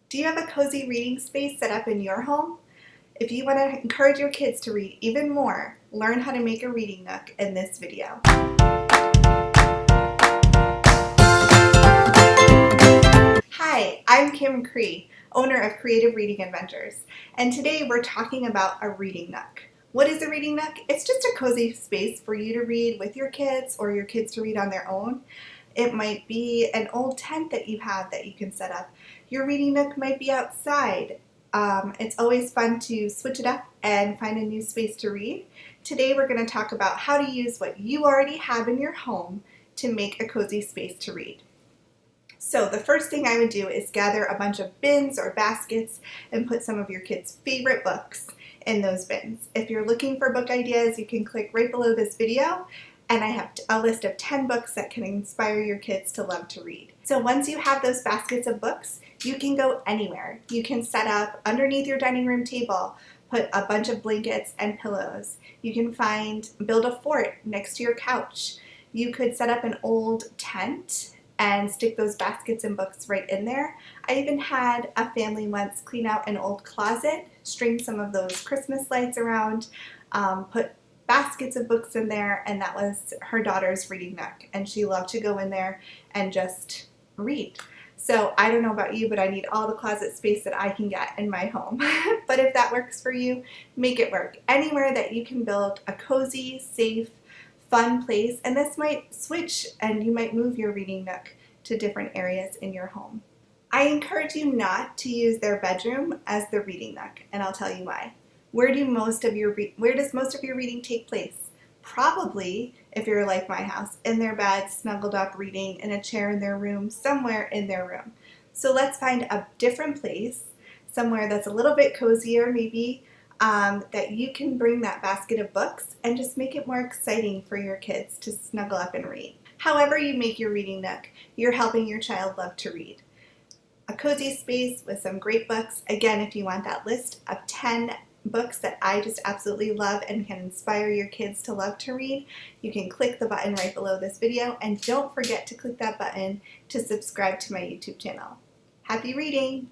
Do you have a cozy reading space set up in your home? If you want to encourage your kids to read even more, learn how to make a reading nook in this video. Hi, I'm Kim Cree, owner of Creative Reading Adventures, and today we're talking about a reading nook. What is a reading nook? It's just a cozy space for you to read with your kids or your kids to read on their own. It might be an old tent that you have that you can set up. Your reading nook might be outside. It's always fun to switch it up and find a new space to read. Today we're going to talk about how to use what you already have in your home to make a cozy space to read. So the first thing I would do is gather a bunch of bins or baskets and put some of your kids' favorite books in those bins. If you're looking for book ideas, you can click right below this video, and I have a list of 10 books that can inspire your kids to love to read. So once you have those baskets of books, you can go anywhere. You can set up underneath your dining room table, put a bunch of blankets and pillows. You can build a fort next to your couch. You could set up an old tent and stick those baskets and books right in there. I even had a family once clean out an old closet, string some of those Christmas lights around, put baskets of books in there, and that was her daughter's reading nook, and she loved to go in there and just read. So I don't know about you, but I need all the closet space that I can get in my home. But if that works for you, make it work. Anywhere that you can build a cozy, safe, fun place, and this might switch and you might move your reading nook to different areas in your home. I encourage you not to use their bedroom as the reading nook, and I'll tell you why. Where does most of your reading take place? Probably, if you're like my house, in their bed, snuggled up reading in a chair in their room, somewhere in their room. So let's find a different place, somewhere that's a little bit cozier maybe, that you can bring that basket of books and just make it more exciting for your kids to snuggle up and read. However you make your reading nook, you're helping your child love to read. A cozy space with some great books. Again, if you want that list of 10 books that I just absolutely love and can inspire your kids to love to read, you can click the button right below this video, and don't forget to click that button to subscribe to my YouTube channel. Happy reading!